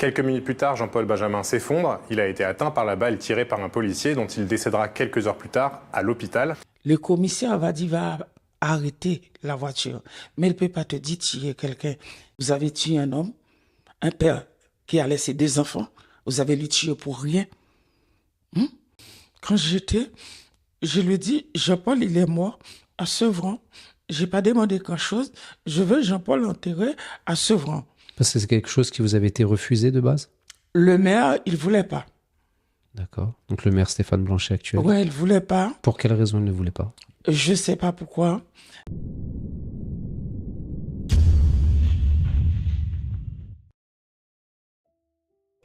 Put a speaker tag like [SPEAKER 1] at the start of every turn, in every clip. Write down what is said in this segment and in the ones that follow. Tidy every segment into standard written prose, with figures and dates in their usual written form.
[SPEAKER 1] Quelques minutes plus tard, Jean-Paul Benjamin s'effondre. Il a été atteint par la balle tirée par un policier dont il décédera quelques heures plus tard à l'hôpital.
[SPEAKER 2] Le commissaire va arrêter la voiture, mais il ne peut pas te dire tuer quelqu'un. Vous avez tué un homme, un père qui a laissé des enfants. Vous avez lui tué pour rien. Quand je lui ai dit, Jean-Paul, il est mort à Sevran. Je n'ai pas demandé grand-chose. Je veux Jean-Paul enterré à Sevran.
[SPEAKER 3] Parce que c'est quelque chose qui vous avait été refusé de base?
[SPEAKER 2] Le maire, il ne voulait pas.
[SPEAKER 3] D'accord. Donc le maire Stéphane Blanchet actuel.
[SPEAKER 2] Oui, il ne voulait pas.
[SPEAKER 3] Pour quelle raison il ne voulait pas?
[SPEAKER 2] Je ne sais pas pourquoi.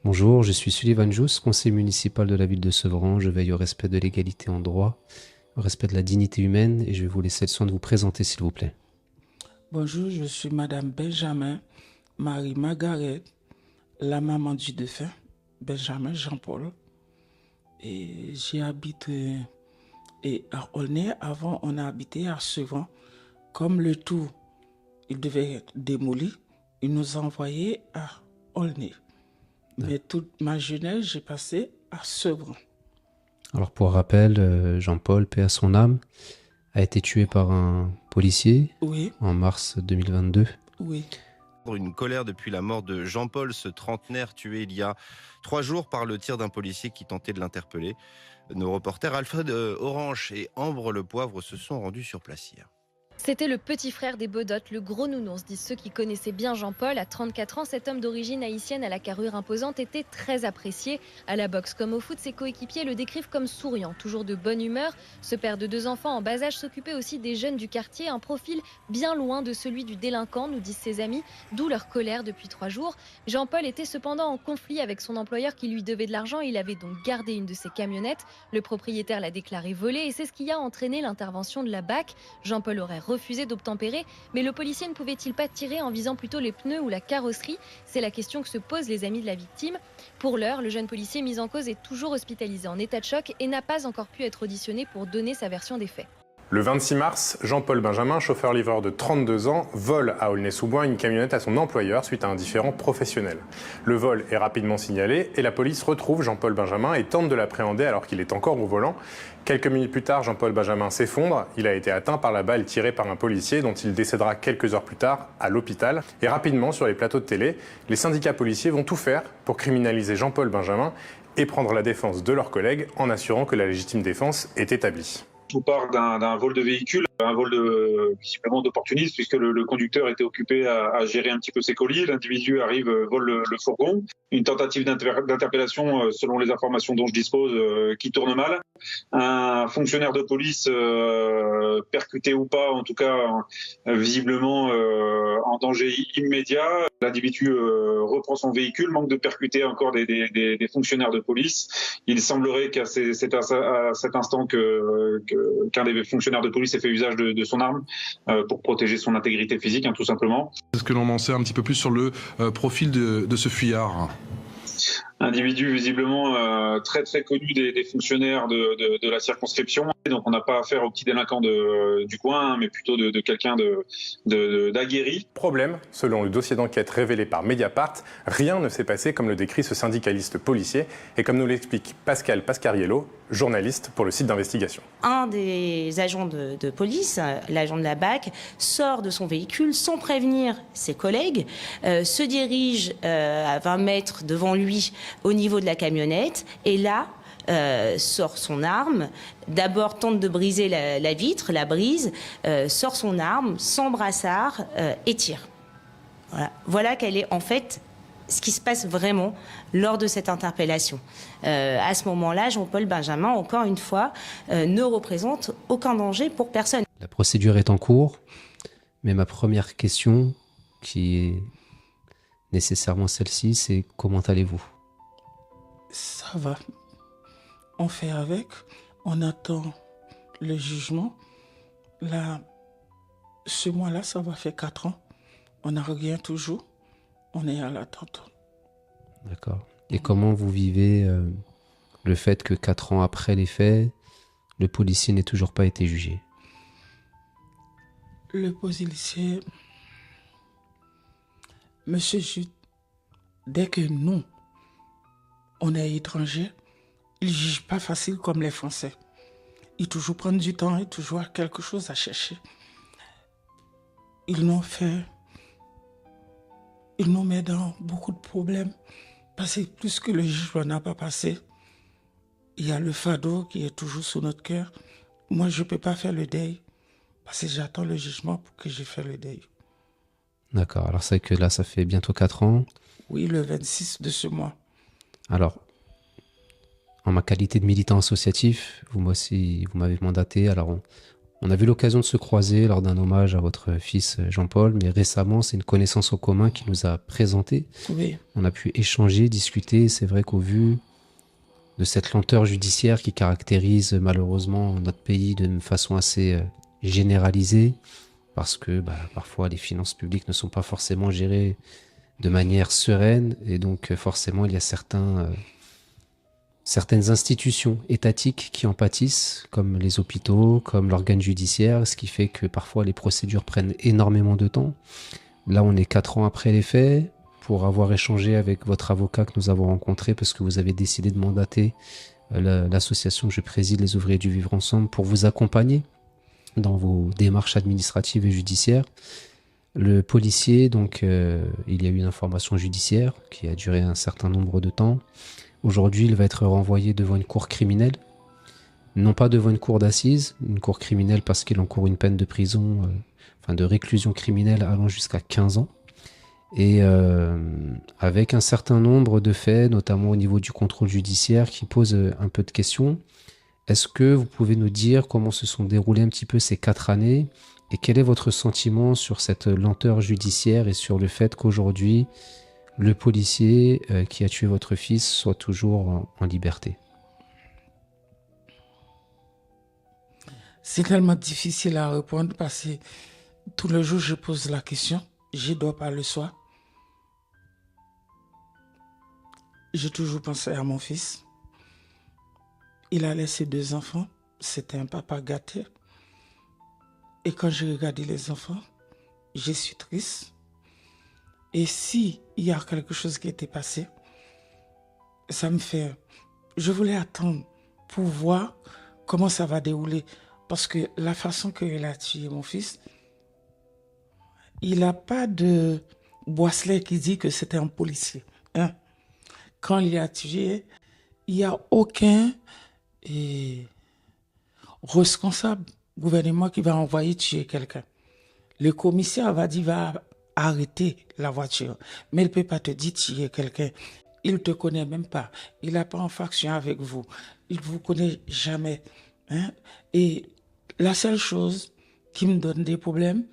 [SPEAKER 3] Bonjour, je suis Sullivan Jousse, conseiller municipal de la ville de Sevran. Je veille au respect de l'égalité en droit, au respect de la dignité humaine et je vais vous laisser le soin de vous présenter s'il vous plaît.
[SPEAKER 2] Bonjour, je suis Madame Benjamin Marie-Margaret, la maman du défunt, Benjamin Jean-Paul. Et j'habite à Aulnay. Avant, on a habité à Sevran. Comme le tout, il devait être démoli, il nous a envoyés à Aulnay. Mais toute ma jeunesse, j'ai passé à Sevran.
[SPEAKER 3] Alors pour rappel, Jean-Paul, paix à son âme, a été tué par un policier en mars 2022.
[SPEAKER 2] Oui.
[SPEAKER 4] Une colère depuis la mort de Jean-Paul, ce trentenaire tué il y a 3 jours par le tir d'un policier qui tentait de l'interpeller. Nos reporters Alfred Orange et Ambre Le Poivre se sont rendus sur place hier.
[SPEAKER 5] C'était le petit frère des Bedottes, le gros nounours, disent ceux qui connaissaient bien Jean-Paul. À 34 ans, cet homme d'origine haïtienne à la carrure imposante était très apprécié. À la boxe comme au foot, ses coéquipiers le décrivent comme souriant, toujours de bonne humeur. Ce père de 2 enfants en bas âge s'occupait aussi des jeunes du quartier, un profil bien loin de celui du délinquant, nous disent ses amis, d'où leur colère depuis 3 jours. Jean-Paul était cependant en conflit avec son employeur qui lui devait de l'argent. Il avait donc gardé une de ses camionnettes. Le propriétaire l'a déclarée volée et c'est ce qui a entraîné l'intervention de la BAC. Jean-Paul aurait refusé d'obtempérer, mais le policier ne pouvait-il pas tirer en visant plutôt les pneus ou la carrosserie? C'est la question que se posent les amis de la victime. Pour l'heure, le jeune policier mis en cause est toujours hospitalisé en état de choc et n'a pas encore pu être auditionné pour donner sa version des faits.
[SPEAKER 1] Le 26 mars, Jean-Paul Benjamin, chauffeur-livreur de 32 ans, vole à Aulnay-sous-Bois une camionnette à son employeur suite à un différend professionnel. Le vol est rapidement signalé et la police retrouve Jean-Paul Benjamin et tente de l'appréhender alors qu'il est encore au volant. Quelques minutes plus tard, Jean-Paul Benjamin s'effondre. Il a été atteint par la balle tirée par un policier dont il décédera quelques heures plus tard à l'hôpital. Et rapidement, sur les plateaux de télé, les syndicats policiers vont tout faire pour criminaliser Jean-Paul Benjamin et prendre la défense de leurs collègues en assurant que la légitime défense est établie.
[SPEAKER 6] Je vous parle d'un vol de véhicule, un vol visiblement d'opportunisme puisque le conducteur était occupé à gérer un petit peu ses colis. L'individu arrive, vole le fourgon. Une tentative d'interpellation, selon les informations dont je dispose, qui tourne mal. Un fonctionnaire de police, percuté ou pas, en tout cas visiblement en danger immédiat. L'individu reprend son véhicule, manque de percuter encore des fonctionnaires de police. Il semblerait qu'à cet instant qu'un des fonctionnaires de police ait fait usage de son arme pour protéger son intégrité physique, tout simplement.
[SPEAKER 7] Est-ce que l'on en sait un petit peu plus sur le profil de ce fuyard ?
[SPEAKER 6] Individu visiblement très très connu des fonctionnaires de la circonscription. Donc on n'a pas affaire au petit délinquant du coin, mais plutôt de quelqu'un d'aguerri.
[SPEAKER 1] Problème, selon le dossier d'enquête révélé par Mediapart, rien ne s'est passé comme le décrit ce syndicaliste policier et comme nous l'explique Pascal Pascariello, journaliste pour le site d'investigation.
[SPEAKER 8] Un des agents de police, l'agent de la BAC, sort de son véhicule sans prévenir ses collègues, se dirige à 20 mètres devant lui au niveau de la camionnette et là sort son arme, d'abord tente de briser la vitre, la brise, sort son arme sans brassard et tire. Voilà quelle est en fait ce qui se passe vraiment lors de cette interpellation. À ce moment-là, Jean-Paul Benjamin, encore une fois, ne représente aucun danger pour personne.
[SPEAKER 3] La procédure est en cours, mais ma première question, qui est nécessairement celle-ci, c'est comment allez-vous ?
[SPEAKER 2] Ça va. On fait avec, on attend le jugement. Là, ce mois-là, ça va faire 4 ans. On n'a rien toujours. On est à l'attente.
[SPEAKER 3] D'accord. Et comment vous vivez le fait que 4 ans après les faits, le policier n'ait toujours pas été jugé ?
[SPEAKER 2] Le policier, Monsieur Jude, dès que nous, on est étrangers, ils ne jugent pas facile comme les Français. Ils toujours prennent du temps et toujours quelque chose à chercher. Ils nous mettent dans beaucoup de problèmes. Parce que plus que le jugement n'a pas passé, il y a le fardeau qui est toujours sous notre cœur. Moi, je ne peux pas faire le deuil parce que j'attends le jugement pour que je fasse le deuil.
[SPEAKER 3] D'accord, alors c'est que là, ça fait bientôt 4 ans.
[SPEAKER 2] Oui, le 26 de ce mois.
[SPEAKER 3] Alors, en ma qualité de militant associatif, vous m'avez mandaté. Alors, on a eu l'occasion de se croiser lors d'un hommage à votre fils Jean-Paul, mais récemment, c'est une connaissance en commun qui nous a présenté.
[SPEAKER 2] Oui.
[SPEAKER 3] On a pu échanger, discuter. C'est vrai qu'au vu de cette lenteur judiciaire qui caractérise malheureusement notre pays de façon assez généralisée, parce que parfois les finances publiques ne sont pas forcément gérées de manière sereine, et donc forcément il y a certaines institutions étatiques qui en pâtissent, comme les hôpitaux, comme l'organe judiciaire, ce qui fait que parfois les procédures prennent énormément de temps. Là, on est 4 ans après les faits, pour avoir échangé avec votre avocat que nous avons rencontré, parce que vous avez décidé de mandater l'association que je préside, les Ouvriers du Vivre Ensemble, pour vous accompagner dans vos démarches administratives et judiciaires. Le policier, donc, il y a eu une information judiciaire qui a duré un certain nombre de temps. Aujourd'hui, il va être renvoyé devant une cour criminelle, non pas devant une cour d'assises, une cour criminelle parce qu'il encourt une peine de prison, de réclusion criminelle allant jusqu'à 15 ans. Et avec un certain nombre de faits, notamment au niveau du contrôle judiciaire, qui posent un peu de questions. Est-ce que vous pouvez nous dire comment se sont déroulées un petit peu ces 4 années et quel est votre sentiment sur cette lenteur judiciaire et sur le fait qu'aujourd'hui, le policier qui a tué votre fils soit toujours en liberté?
[SPEAKER 2] C'est tellement difficile à répondre parce que tout le jour, je pose la question. Je ne dors pas le soir. J'ai toujours pensé à mon fils. Il a laissé 2 enfants. C'était un papa gâté. Et quand j'ai regardé les enfants, je suis triste. Et si il y a quelque chose qui était passé, ça me fait... Je voulais attendre pour voir comment ça va dérouler. Parce que la façon qu'il a tué mon fils, il n'a pas de bracelet qui dit que c'était un policier. Hein? Quand il a tué, il n'y a aucun responsable gouvernement qui va envoyer tuer quelqu'un. Le commissaire va dire, va arrêter la voiture. Mais il ne peut pas te dire tuer quelqu'un. Il ne te connaît même pas. Il n'a pas en faction avec vous. Il ne vous connaît jamais. Hein? Et la seule chose qui me donne des problèmes,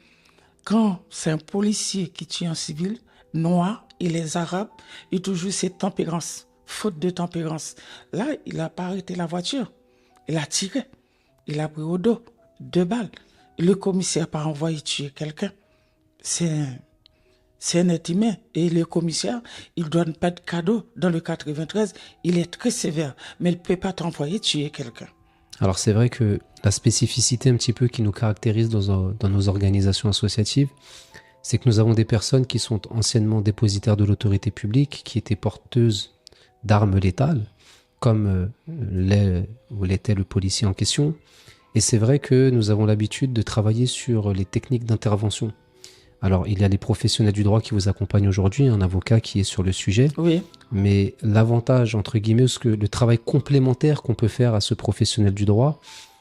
[SPEAKER 2] quand c'est un policier qui tue un civil, noir, et les Arabes, ils ont toujours cette tempérance, faute de tempérance. Là, il n'a pas arrêté la voiture. Il a tiré. Il a pris au dos 2 balles. Le commissaire n'a pas envoyé tuer quelqu'un. C'est un être humain. Et le commissaire, il ne donne pas de cadeau. Dans le 93, il est très sévère. Mais il ne peut pas t'envoyer tuer quelqu'un.
[SPEAKER 3] Alors c'est vrai que la spécificité un petit peu qui nous caractérise dans nos organisations associatives, c'est que nous avons des personnes qui sont anciennement dépositaires de l'autorité publique, qui étaient porteuses d'armes létales, comme l'était le policier en question. Et c'est vrai que nous avons l'habitude de travailler sur les techniques d'intervention. Alors, il y a les professionnels du droit qui vous accompagnent aujourd'hui, un avocat qui est sur le sujet.
[SPEAKER 2] Oui.
[SPEAKER 3] Mais l'avantage, entre guillemets, ce que le travail complémentaire qu'on peut faire à ce professionnel du droit,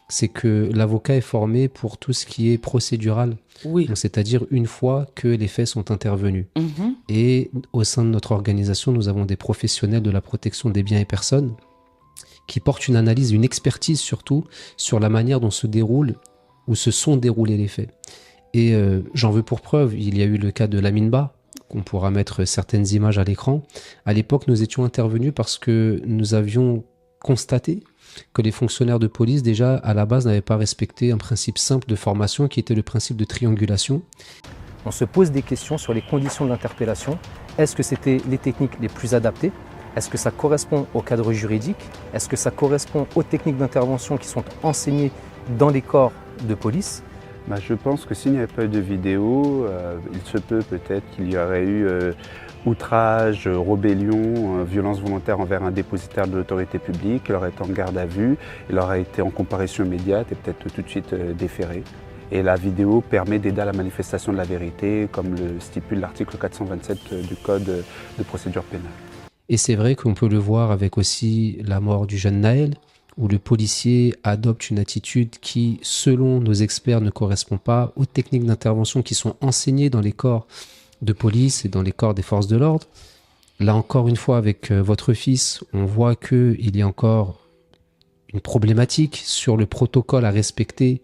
[SPEAKER 3] c'est que l'avocat est formé pour tout ce qui est procédural.
[SPEAKER 2] Oui.
[SPEAKER 3] Donc, c'est-à-dire une fois que les faits sont intervenus. Et au sein de notre organisation, nous avons des professionnels de la protection des biens et personnes qui portent une analyse, une expertise surtout, sur la manière dont se déroulent ou se sont déroulés les faits. Et j'en veux pour preuve, il y a eu le cas de Lamine Ba, qu'on pourra mettre certaines images à l'écran. À l'époque, nous étions intervenus parce que nous avions constaté que les fonctionnaires de police, déjà, à la base, n'avaient pas respecté un principe simple de formation qui était le principe de triangulation.
[SPEAKER 9] On se pose des questions sur les conditions de l'interpellation. Est-ce que c'était les techniques les plus adaptées ? Est-ce que ça correspond au cadre juridique ? Est-ce que ça correspond aux techniques d'intervention qui sont enseignées dans les corps de police ?
[SPEAKER 10] Je pense que s'il n'y avait pas eu de vidéo, il se peut peut-être qu'il y aurait eu outrage, rébellion, violence volontaire envers un dépositaire de l'autorité publique. Il aurait été en garde à vue, il aurait été en comparution immédiate et peut-être tout de suite déféré. Et la vidéo permet d'aider à la manifestation de la vérité, comme le stipule l'article 427 du Code de procédure pénale.
[SPEAKER 3] Et c'est vrai qu'on peut le voir avec aussi la mort du jeune Naël, où le policier adopte une attitude qui, selon nos experts, ne correspond pas aux techniques d'intervention qui sont enseignées dans les corps de police et dans les corps des forces de l'ordre. Là encore une fois, avec votre fils, on voit qu'il y a encore une problématique sur le protocole à respecter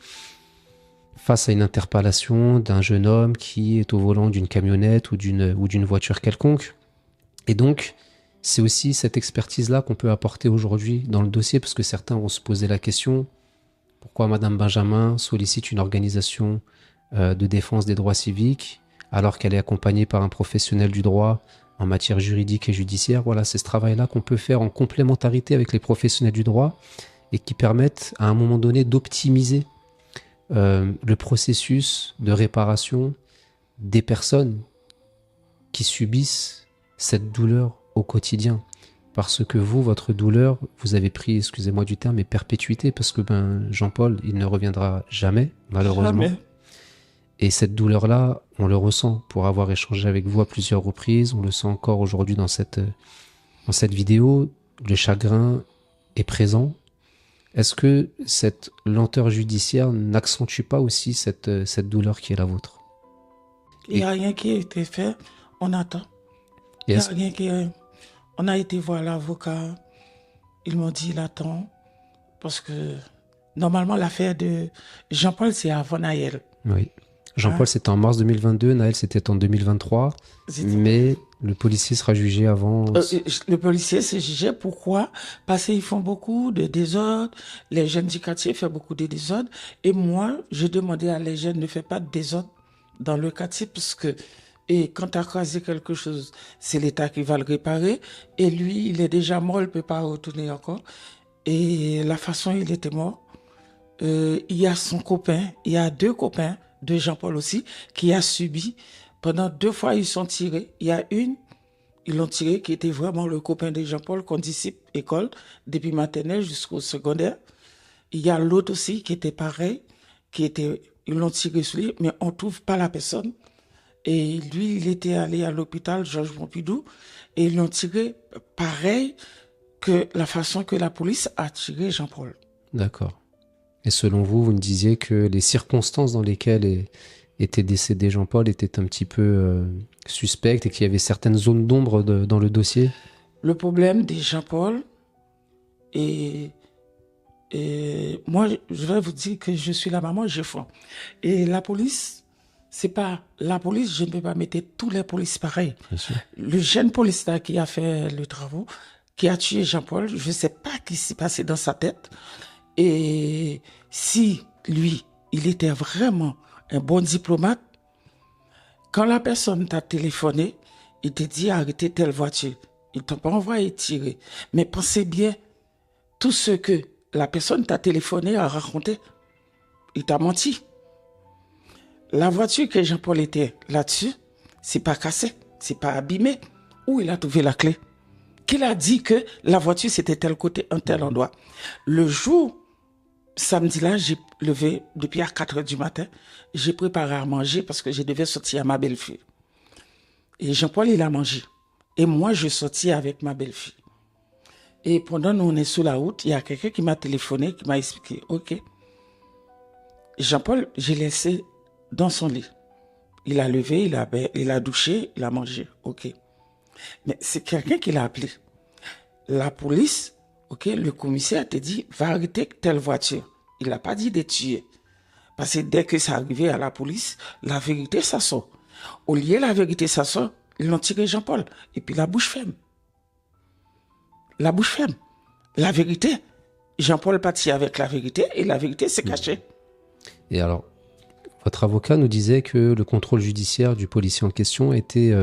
[SPEAKER 3] face à une interpellation d'un jeune homme qui est au volant d'une camionnette ou d'une voiture quelconque. Et donc, c'est aussi cette expertise-là qu'on peut apporter aujourd'hui dans le dossier, parce que certains vont se poser la question, pourquoi Madame Benjamin sollicite une organisation de défense des droits civiques alors qu'elle est accompagnée par un professionnel du droit en matière juridique et judiciaire. Voilà, c'est ce travail-là qu'on peut faire en complémentarité avec les professionnels du droit et qui permettent à un moment donné d'optimiser le processus de réparation des personnes qui subissent cette douleur au quotidien. Parce que vous, votre douleur, vous avez pris, excusez-moi du terme, mais perpétuité, parce que Jean-Paul, il ne reviendra jamais, malheureusement. Jamais. Et cette douleur-là, on le ressent pour avoir échangé avec vous à plusieurs reprises. On le sent encore aujourd'hui dans cette vidéo. Le chagrin est présent. Est-ce que cette lenteur judiciaire n'accentue pas aussi cette douleur qui est la vôtre?
[SPEAKER 2] Il n'y a rien qui a été fait. On attend. Il n'y a rien qui est... On a été voir l'avocat. Ils m'ont dit, il attend. Parce que normalement, l'affaire de Jean-Paul, c'est avant Naël.
[SPEAKER 3] Oui. Jean-Paul, c'était en mars 2022, Naël, c'était en 2023, mais le policier sera jugé avant...
[SPEAKER 2] le policier s'est jugé, pourquoi? Parce qu'ils font beaucoup de désordre, les jeunes du quartier font beaucoup de désordre, et moi, je demandais à les jeunes ne faire pas de désordre dans le quartier, parce que quand tu as croisé quelque chose, c'est l'État qui va le réparer, et lui, il est déjà mort, il ne peut pas retourner encore, et la façon il était mort, il y a son copain, il y a 2 copains, de Jean-Paul aussi, qui a subi, pendant 2 fois ils sont tirés. Il y a ils l'ont tiré, qui était vraiment le copain de Jean-Paul, qu'on disciple école, depuis maternelle jusqu'au secondaire. Il y a l'autre aussi, qui était pareil, ils l'ont tiré sur lui, mais on ne trouve pas la personne. Et lui, il était allé à l'hôpital Georges Pompidou, et ils l'ont tiré pareil que la façon que la police a tiré Jean-Paul.
[SPEAKER 3] D'accord. Et selon vous, vous me disiez que les circonstances dans lesquelles était décédé Jean-Paul étaient un petit peu suspectes et qu'il y avait certaines zones d'ombre dans le dossier.
[SPEAKER 2] Le problème de Jean-Paul, et moi, je vais vous dire que je suis la maman, j'ai faim. Et la police, c'est pas la police, je ne peux pas mettre tous les polices pareils. Le jeune policier qui a fait le travail, qui a tué Jean-Paul, je ne sais pas ce qui s'est passé dans sa tête. Et si lui, il était vraiment un bon diplomate, quand la personne t'a téléphoné, il t'a dit arrêtez telle voiture. Il t'a pas envoyé tirer. Mais pensez bien, tout ce que la personne t'a téléphoné a raconté, il t'a menti. La voiture que Jean-Paul était là-dessus, c'est pas cassé, c'est pas abîmé. Où il a trouvé la clé? Qu'il a dit que la voiture c'était tel côté, un tel endroit. Le jour, samedi là, j'ai levé depuis à 4 h du matin, j'ai préparé à manger parce que je devais sortir à ma belle-fille. Et Jean-Paul, il a mangé. Et moi, je sortis avec ma belle-fille. Et pendant qu'on est sur la route, il y a quelqu'un qui m'a téléphoné, qui m'a expliqué, OK, Jean-Paul, j'ai laissé dans son lit. Il a levé, il a douché, il a mangé, OK. Mais c'est quelqu'un qui l'a appelé. La police, OK, le commissaire te dit, va arrêter telle voiture. Il n'a pas dit de tuer. Parce que dès que ça arrivait à la police, la vérité, ça sort. Au lieu la vérité, ça sort, ils l'ont tiré Jean-Paul. Et puis la bouche ferme. La bouche ferme. La vérité, Jean-Paul partit avec la vérité et la vérité s'est cachée.
[SPEAKER 3] Et alors, votre avocat nous disait que le contrôle judiciaire du policier en question était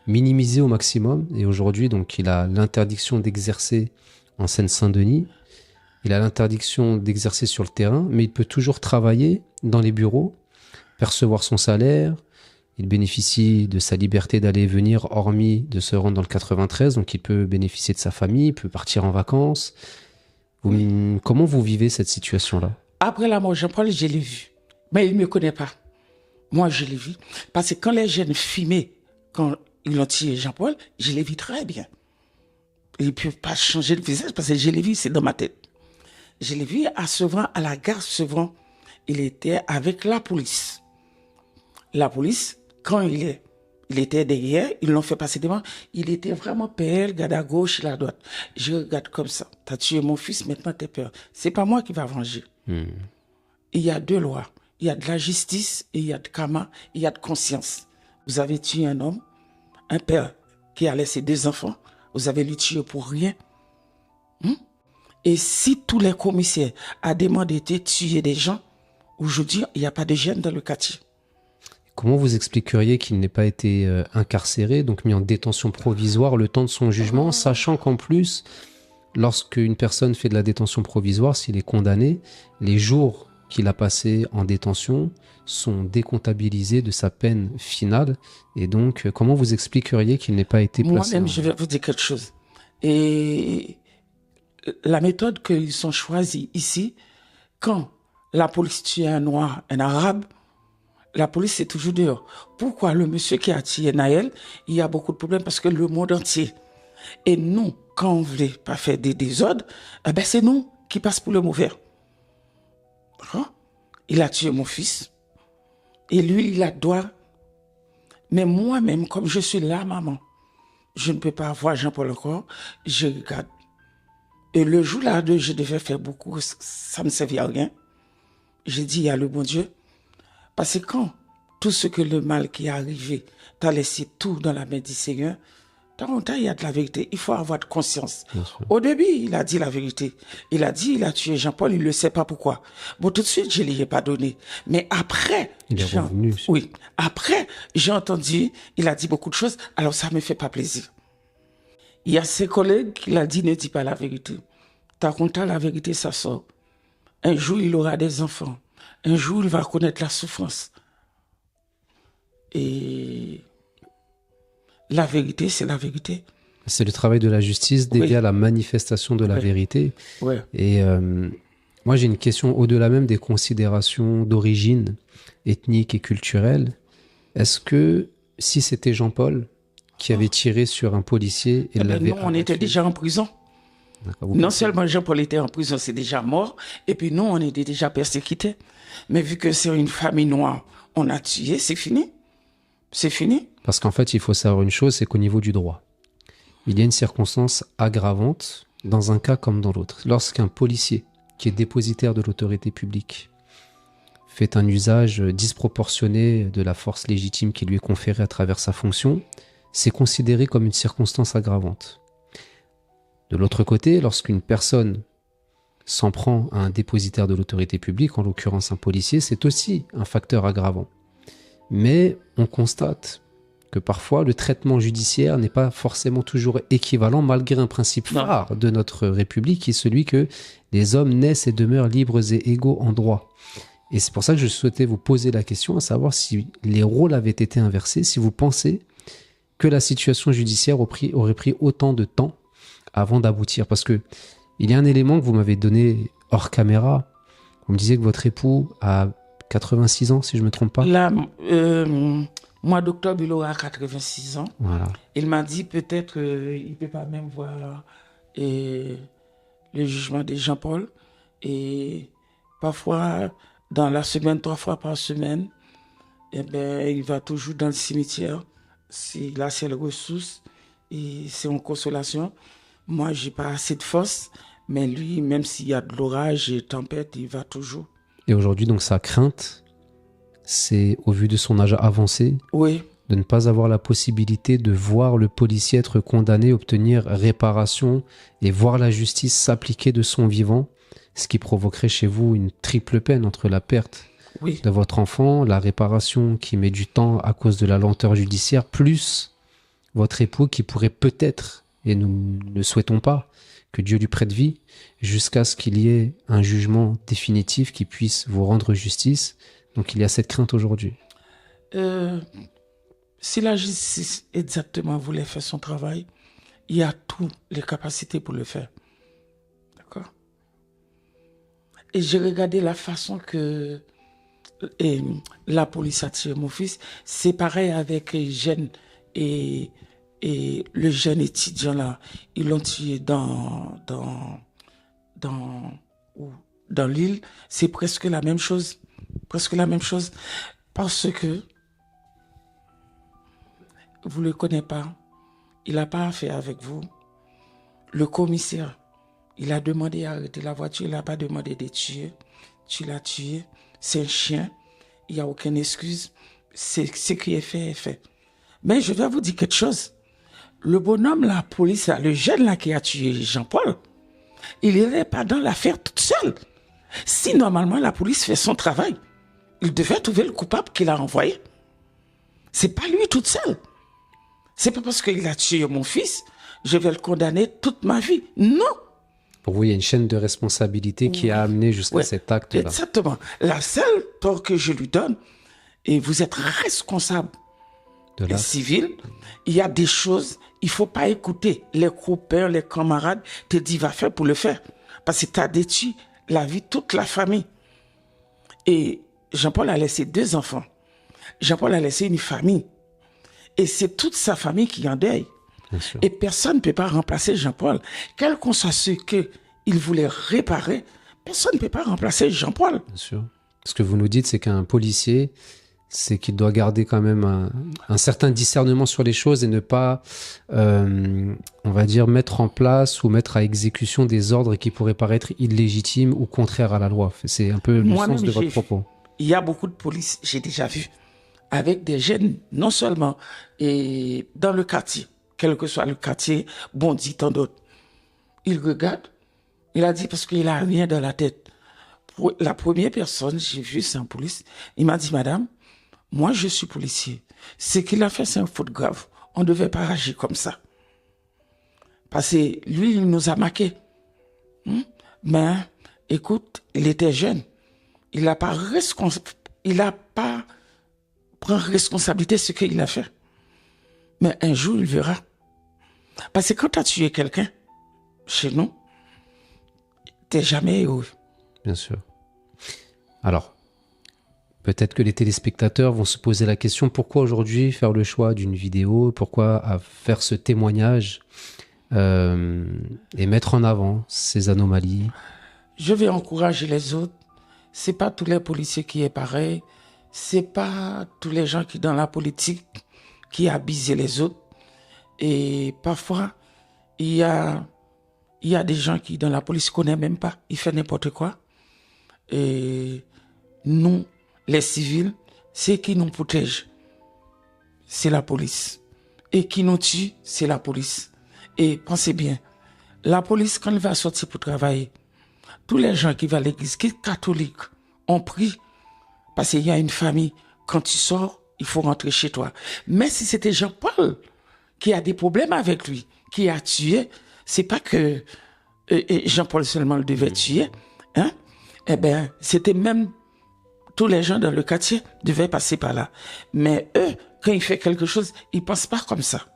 [SPEAKER 3] minimisé au maximum. Et aujourd'hui, donc, il a l'interdiction d'exercer en Seine-Saint-Denis. Il a l'interdiction d'exercer sur le terrain, mais il peut toujours travailler dans les bureaux, percevoir son salaire. Il bénéficie de sa liberté d'aller et venir, hormis de se rendre dans le 93, donc il peut bénéficier de sa famille, il peut partir en vacances. Comment vous vivez cette situation-là?
[SPEAKER 2] Après la mort de Jean-Paul, je l'ai vu. Mais il ne me connaît pas. Moi, je l'ai vu. Parce que quand les jeunes fumaient, quand ils ont tué Jean-Paul, je l'ai vu très bien. Ils ne peuvent pas changer de visage parce que je l'ai vu, c'est dans ma tête. Je l'ai vu à Sevran, à la gare Sevran. Il était avec la police. La police, quand il était derrière, ils l'ont fait passer devant. Il était vraiment père, regarde à gauche, à droite. Je regarde comme ça. T'as tué mon fils, maintenant t'as peur. C'est pas moi qui va venger. Il y a deux lois. Il y a de la justice et il y a de karma, il y a de conscience. Vous avez tué un homme, un père qui a laissé 2 enfants. Vous avez le tué pour rien. Et si tous les commissaires ont demandé de tuer des gens, aujourd'hui, il n'y a pas de jeunes dans le quartier.
[SPEAKER 3] Comment vous expliqueriez qu'il n'ait pas été incarcéré, donc mis en détention provisoire le temps de son jugement, sachant qu'en plus, lorsqu'une personne fait de la détention provisoire, s'il est condamné, les jours qu'il a passés en détention sont décomptabilisés de sa peine finale. Et donc, comment vous expliqueriez qu'il n'ait pas été placé?
[SPEAKER 2] Moi-même, je vais vous dire quelque chose. Et la méthode qu'ils ont choisie ici, quand la police tue un noir, un arabe, la police est toujours dehors. Pourquoi le monsieur qui a tué Naël, il y a beaucoup de problèmes parce que le monde entier. Et nous, quand on ne voulait pas faire des désordres, eh ben c'est nous qui passons pour le mauvais. Il a tué mon fils. Et lui, il a droit. Mais moi-même, comme je suis là, maman, je ne peux pas voir Jean-Paul encore. Je regarde. Et le jour-là, je devais faire beaucoup. Ça ne me servait à rien. J'ai dit, il y a le bon Dieu. Parce que quand tout ce que le mal qui est arrivé, t'as laissé tout dans la main du Seigneur, il y a de la vérité. Il faut avoir de conscience. Au début, il a dit la vérité. Il a dit, il a tué Jean-Paul, il ne sait pas pourquoi. Bon, tout de suite, je ne lui ai pas donné. Mais après, oui, après, j'ai entendu, il a dit beaucoup de choses, alors ça ne me fait pas plaisir. Il y a ses collègues qui l'ont dit, ne dis pas la vérité. T'as compté la vérité, ça sort. Un jour, il aura des enfants. Un jour, il va connaître la souffrance. Et la vérité, c'est la vérité.
[SPEAKER 3] C'est le travail de la justice d'aider à la manifestation de la vérité. Et moi, j'ai une question au-delà même des considérations d'origine ethnique et culturelle. Est-ce que si c'était Jean-Paul qui avait tiré sur un policier et l'avait
[SPEAKER 2] abattu, on était déjà en prison. Non seulement Jean-Paul était en prison, c'est déjà mort, et puis nous, on était déjà persécutés. Mais vu que c'est une famille noire, on a tué, c'est fini. C'est fini.
[SPEAKER 3] Parce qu'en fait, il faut savoir une chose, c'est qu'au niveau du droit, il y a une circonstance aggravante dans un cas comme dans l'autre. Lorsqu'un policier qui est dépositaire de l'autorité publique fait un usage disproportionné de la force légitime qui lui est conférée à travers sa fonction, c'est considéré comme une circonstance aggravante. De l'autre côté, lorsqu'une personne s'en prend à un dépositaire de l'autorité publique, en l'occurrence un policier, c'est aussi un facteur aggravant. Mais on constate que parfois le traitement judiciaire n'est pas forcément toujours équivalent, malgré un principe phare de notre République, qui est celui que les hommes naissent et demeurent libres et égaux en droit. Et c'est pour ça que je souhaitais vous poser la question, à savoir si les rôles avaient été inversés, si vous pensez que la situation judiciaire aurait pris autant de temps avant d'aboutir. Parce que il y a un élément que vous m'avez donné hors caméra. Vous me disiez que votre époux a 86 ans, si je ne me trompe pas.
[SPEAKER 2] Là, mois d'octobre, il aura 86 ans.
[SPEAKER 3] Voilà.
[SPEAKER 2] Il m'a dit peut-être qu'il ne peut pas même voir le jugement de Jean-Paul. Et parfois, dans la semaine, 3 fois par semaine, eh ben, il va toujours dans le cimetière. C'est la seule ressource et c'est en consolation. Moi, je n'ai pas assez de force, mais lui, même s'il y a de l'orage et tempête, il va toujours.
[SPEAKER 3] Et aujourd'hui, donc, sa crainte, c'est, au vu de son âge avancé, de ne pas avoir la possibilité de voir le policier être condamné, obtenir réparation et voir la justice s'appliquer de son vivant, ce qui provoquerait chez vous une triple peine entre la perte de votre enfant, la réparation qui met du temps à cause de la lenteur judiciaire, plus votre époux qui pourrait peut-être, et nous ne le souhaitons pas, que Dieu lui prête vie, jusqu'à ce qu'il y ait un jugement définitif qui puisse vous rendre justice. Donc il y a cette crainte aujourd'hui.
[SPEAKER 2] Si la justice exactement voulait faire son travail, il y a toutes les capacités pour le faire. D'accord? Et j'ai regardé la façon que la police a tué mon fils. C'est pareil avec Jeanne et le jeune étudiant là. Ils l'ont tué dans l'île. C'est presque la même chose. Presque la même chose. Parce que vous ne le connaissez pas. Il n'a pas affaire avec vous. Le commissaire, il a demandé d'arrêter la voiture. Il n'a pas demandé de tuer. Tu l'as tué. C'est un chien. Il n'y a aucune excuse. C'est ce qui est fait est fait. Mais je vais vous dire quelque chose. Le bonhomme, la police, le jeune là qui a tué Jean-Paul, il n'était pas dans l'affaire toute seule. Si normalement la police fait son travail, il devait trouver le coupable qu'il a envoyé. C'est pas lui toute seule. C'est pas parce qu'il a tué mon fils, je vais le condamner toute ma vie. Non.
[SPEAKER 3] Pour vous, il y a une chaîne de responsabilité qui a amené jusqu'à cet acte-là.
[SPEAKER 2] Exactement. La seule tort que je lui donne, et vous êtes responsable civil, il y a des choses, il faut pas écouter les copains, les camarades, te disent va faire pour le faire. Parce que tu as détruit la vie de toute la famille. Et Jean-Paul a laissé 2 enfants. Jean-Paul a laissé une famille. Et c'est toute sa famille qui en deuil. Et personne ne peut pas remplacer Jean-Paul. Quel qu'on soit ce qu'il voulait réparer, personne ne peut pas remplacer Jean-Paul.
[SPEAKER 3] Bien sûr. Ce que vous nous dites, c'est qu'un policier, c'est qu'il doit garder quand même un certain discernement sur les choses et ne pas, on va dire, mettre en place ou mettre à exécution des ordres qui pourraient paraître illégitimes ou contraires à la loi. C'est un peu le sens de votre propos.
[SPEAKER 2] Il y a beaucoup de police, j'ai déjà vu, avec des jeunes, non seulement et dans le quartier, quel que soit le quartier, Bondy, tant d'autres. Il regarde, il a dit parce qu'il a rien dans la tête. La première personne, j'ai vu, c'est un police, il m'a dit, madame, moi je suis policier. Ce qu'il a fait, c'est une faute grave. On ne devait pas agir comme ça. Parce que lui, il nous a marqué. Mais, écoute, il était jeune. Il n'a pas pris responsabilité de ce qu'il a fait. Mais un jour, il verra. Parce que quand tu as tué quelqu'un, chez nous, tu n'es jamais heureux.
[SPEAKER 3] Bien sûr. Alors, peut-être que les téléspectateurs vont se poser la question, pourquoi aujourd'hui faire le choix d'une vidéo, pourquoi faire ce témoignage et mettre en avant ces anomalies?
[SPEAKER 2] Je vais encourager les autres. C'est pas tous les policiers qui est pareil. C'est pas tous les gens qui dans la politique qui abusent les autres. Et parfois, il y a des gens qui dans la police connaissent même pas. Ils font n'importe quoi. Et nous, les civils, c'est qui nous protège. C'est la police. Et qui nous tue, c'est la police. Et pensez bien, la police, quand elle va sortir pour travailler, tous les gens qui vont à l'église, qui sont catholiques, ont pris, parce qu'il y a une famille, quand tu sors, il faut rentrer chez toi. Mais si c'était Jean-Paul qui a des problèmes avec lui, qui a tué, c'est pas que Jean-Paul seulement le devait tuer, hein? Eh ben, c'était même tous les gens dans le quartier devaient passer par là. Mais eux, quand ils font quelque chose, ils pensent pas comme ça.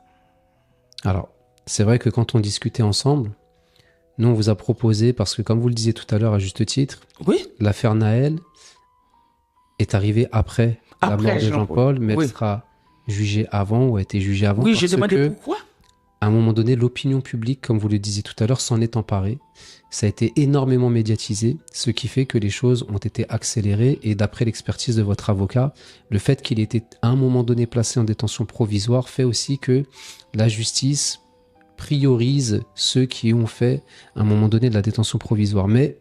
[SPEAKER 3] Alors, c'est vrai que quand on discutait ensemble, nous, on vous a proposé, parce que comme vous le disiez tout à l'heure à juste titre,
[SPEAKER 2] oui,
[SPEAKER 3] l'affaire Naël est arrivée après la mort de Jean-Paul, mais elle sera jugée avant ou a été jugée avant.
[SPEAKER 2] Oui, j'ai demandé pourquoi.
[SPEAKER 3] À un moment donné, l'opinion publique, comme vous le disiez tout à l'heure, s'en est emparée. Ça a été énormément médiatisé, ce qui fait que les choses ont été accélérées. Et d'après l'expertise de votre avocat, le fait qu'il ait été à un moment donné placé en détention provisoire fait aussi que la justice priorise ceux qui ont fait à un moment donné de la détention provisoire. Mais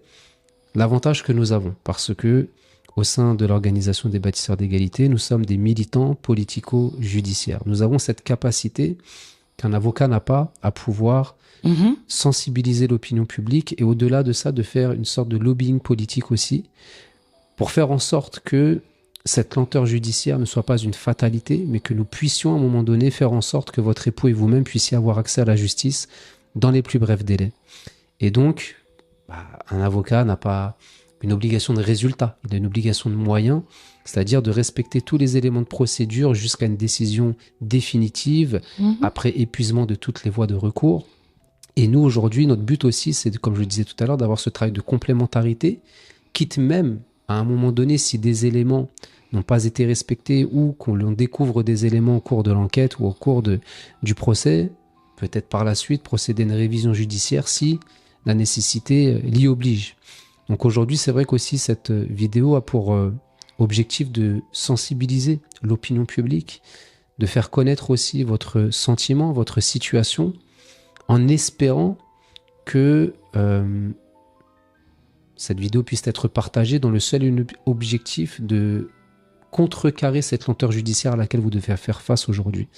[SPEAKER 3] l'avantage que nous avons, parce que au sein de l'Organisation des bâtisseurs d'égalité, nous sommes des militants politico-judiciaires. Nous avons cette capacité qu'un avocat n'a pas à pouvoir sensibiliser l'opinion publique et au-delà de ça, de faire une sorte de lobbying politique aussi pour faire en sorte que cette lenteur judiciaire ne soit pas une fatalité, mais que nous puissions à un moment donné faire en sorte que votre époux et vous-même puissiez avoir accès à la justice dans les plus brefs délais. Et donc, un avocat n'a pas une obligation de résultat, il a une obligation de moyens, c'est-à-dire de respecter tous les éléments de procédure jusqu'à une décision définitive, après épuisement de toutes les voies de recours. Et nous, aujourd'hui, notre but aussi, c'est, comme je le disais tout à l'heure, d'avoir ce travail de complémentarité, quitte même, à un moment donné, si des éléments n'ont pas été respectés ou qu'on découvre des éléments au cours de l'enquête ou au cours du procès, peut-être par la suite procéder à une révision judiciaire si la nécessité l'y oblige. Donc aujourd'hui, c'est vrai qu'aussi cette vidéo a pour objectif de sensibiliser l'opinion publique, de faire connaître aussi votre sentiment, votre situation, en espérant que cette vidéo puisse être partagée dans le seul objectif de contrecarrer cette lenteur judiciaire à laquelle vous devez faire face aujourd'hui.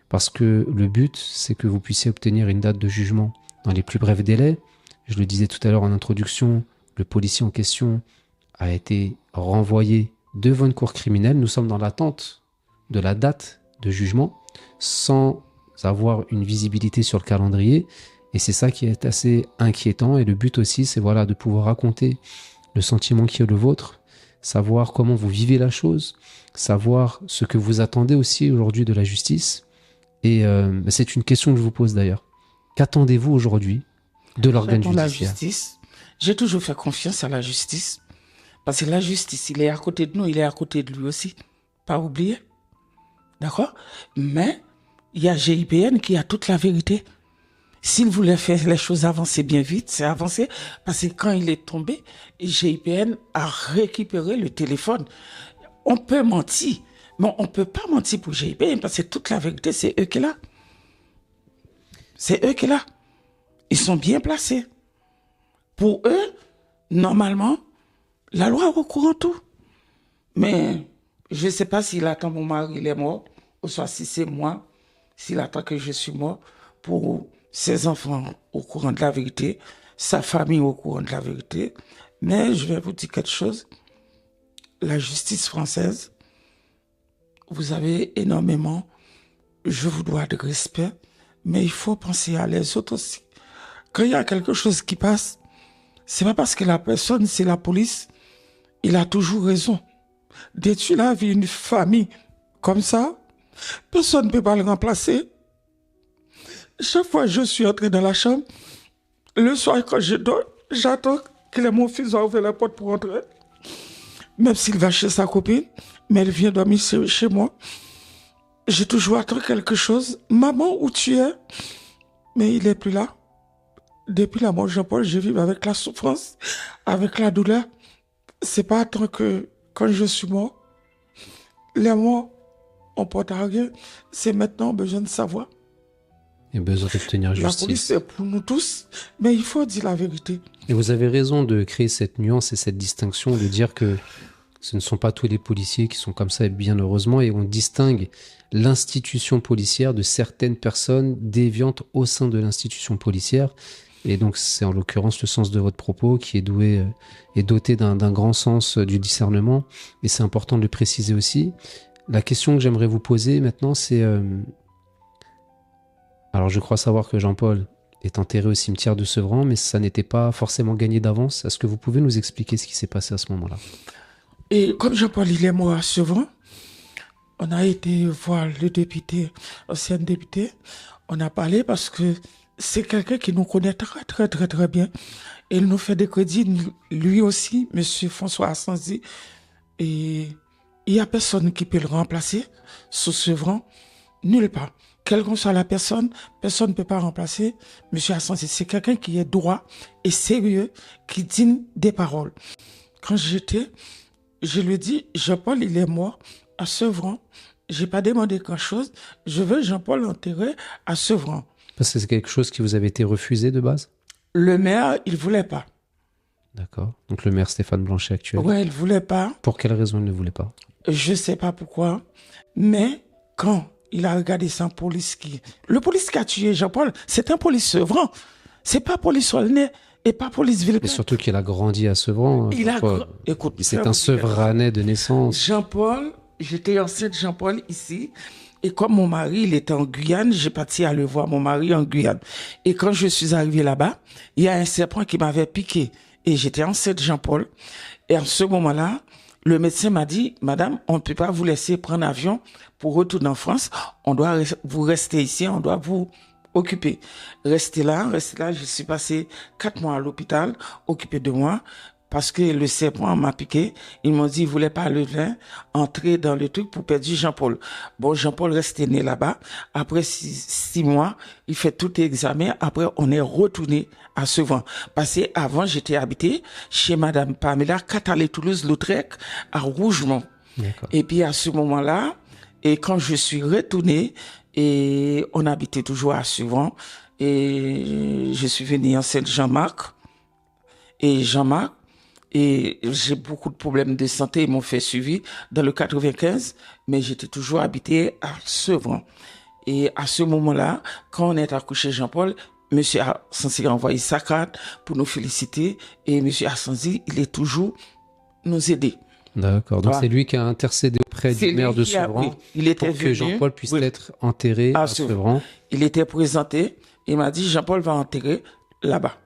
[SPEAKER 3] Parce que le but, c'est que vous puissiez obtenir une date de jugement dans les plus brefs délais. Je le disais tout à l'heure en introduction, le policier en question a été renvoyé devant une cour criminelle. Nous sommes dans l'attente de la date de jugement sans avoir une visibilité sur le calendrier. Et c'est ça qui est assez inquiétant. Et le but aussi, c'est de pouvoir raconter le sentiment qui est le vôtre, savoir comment vous vivez la chose, savoir ce que vous attendez aussi aujourd'hui de la justice. Et c'est une question que je vous pose d'ailleurs. Qu'attendez-vous aujourd'hui de l'organe judiciaire?
[SPEAKER 2] La justice, j'ai toujours fait confiance à la justice. Parce que la justice, il est à côté de nous, il est à côté de lui aussi. Pas oublier. D'accord? Mais il y a GIPN qui a toute la vérité. S'il voulait faire les choses avancer bien vite, c'est avancer. Parce que quand il est tombé, GIPN a récupéré le téléphone. On peut mentir, mais on ne peut pas mentir pour GIPN parce que toute la vérité, c'est eux qui l'ont. C'est eux qui l'ont. Ils sont bien placés. Pour eux, normalement, la loi recourt en tout. Mais je ne sais pas s'il attend mon mari, il est mort, ou soit si c'est moi, s'il attend que je suis mort, pour ses enfants au courant de la vérité, sa famille au courant de la vérité. Mais je vais vous dire quelque chose. La justice française, vous avez énormément, je vous dois de respect, mais il faut penser à les autres aussi. Quand il y a quelque chose qui passe, c'est pas parce que la personne, c'est la police, il a toujours raison. Détruire la vie d'une famille comme ça, personne ne peut pas le remplacer. Chaque fois que je suis entré dans la chambre, le soir quand je dors, j'attends que mon fils va ouvrir la porte pour entrer. Même s'il va chez sa copine, mais elle vient dormir chez moi. J'ai toujours attendu quelque chose. Maman, où tu es? Mais il n'est plus là. Depuis la mort de Jean-Paul, je vis avec la souffrance, avec la douleur. C'est pas tant que quand je suis mort, les morts, on porte à rien. C'est maintenant besoin de savoir.
[SPEAKER 3] Il y a besoin d'obtenir justice.
[SPEAKER 2] La police, c'est pour nous tous, mais il faut dire la vérité.
[SPEAKER 3] Et vous avez raison de créer cette nuance et cette distinction, de dire que ce ne sont pas tous les policiers qui sont comme ça, et bien heureusement, et on distingue l'institution policière de certaines personnes déviantes au sein de l'institution policière. Et donc, c'est en l'occurrence le sens de votre propos qui est doué et doté d'un grand sens du discernement. Et c'est important de le préciser aussi. La question que j'aimerais vous poser maintenant, c'est... Alors, je crois savoir que Jean-Paul est enterré au cimetière de Sevran, mais ça n'était pas forcément gagné d'avance. Est-ce que vous pouvez nous expliquer ce qui s'est passé à ce moment-là?
[SPEAKER 2] Et comme Jean-Paul, il est mort à Sevran, on a été voir le député, ancien député. On a parlé parce que c'est quelqu'un qui nous connaît très bien. Et il nous fait des crédits, lui aussi, M. François Assanzi. Et il n'y a personne qui peut le remplacer sous Sevran, nulle part. Quelle que soit la personne, personne ne peut pas remplacer M. Assanzi. C'est quelqu'un qui est droit et sérieux, qui dit des paroles. Quand je lui ai dit, Jean-Paul, il est mort à Sevran. Je n'ai pas demandé grand-chose. Je veux Jean-Paul enterré à Sevran.
[SPEAKER 3] Parce que c'est quelque chose qui vous avait été refusé de base?
[SPEAKER 2] Le maire, il ne voulait pas.
[SPEAKER 3] D'accord. Donc le maire Stéphane Blanchet actuel.
[SPEAKER 2] Oui, il ne voulait pas.
[SPEAKER 3] Pour quelle raison il ne voulait pas?
[SPEAKER 2] Je ne sais pas pourquoi. Mais quand il a regardé sa police le police qui a tué Jean-Paul, c'est un police Sevran. C'est pas police Aulnay et pas police Villepin.
[SPEAKER 3] Et surtout qu'il a grandi à Sevran.
[SPEAKER 2] Écoute,
[SPEAKER 3] c'est un Sevranais de naissance.
[SPEAKER 2] Jean-Paul, j'étais enceinte de Jean-Paul ici. Et comme mon mari, il était en Guyane, j'ai parti aller voir mon mari en Guyane. Et quand je suis arrivé là-bas, il y a un serpent qui m'avait piqué. Et j'étais enceinte de Jean-Paul. Et en ce moment-là, le médecin m'a dit, madame, on ne peut pas vous laisser prendre avion pour retourner en France. On doit vous rester ici, on doit vous occuper. Restez là. Je suis passé 4 mois à l'hôpital, occupé de moi. Parce que le serpent m'a piqué, ils m'ont dit, ils voulaient pas le vin entrer dans le truc pour perdre Jean-Paul. Bon, Jean-Paul restait né là-bas. Après 6 mois, il fait tout l'examen. Après, on est retourné à Sevran. Parce que avant, j'étais habité chez madame Pamela, Catallé-Toulouse-Lautrec, à Rougemont. Et puis, à ce moment-là, et quand je suis retourné, et on habitait toujours à Sevran, et je suis venu en Saint-Jean-Marc, et Jean-Marc, et j'ai beaucoup de problèmes de santé, ils m'ont fait suivi dans le 95, mais j'étais toujours habité à Sevran. Et à ce moment-là, quand on est accouché Jean-Paul, monsieur Assanzi a envoyé sa carte pour nous féliciter, et monsieur Assanzi, il est toujours nous aider.
[SPEAKER 3] D'accord, donc c'est lui qui a intercédé auprès du maire de Sevran pour que Jean-Paul puisse être enterré à Sevran.
[SPEAKER 2] Il était présenté, il m'a dit Jean-Paul va enterrer là-bas.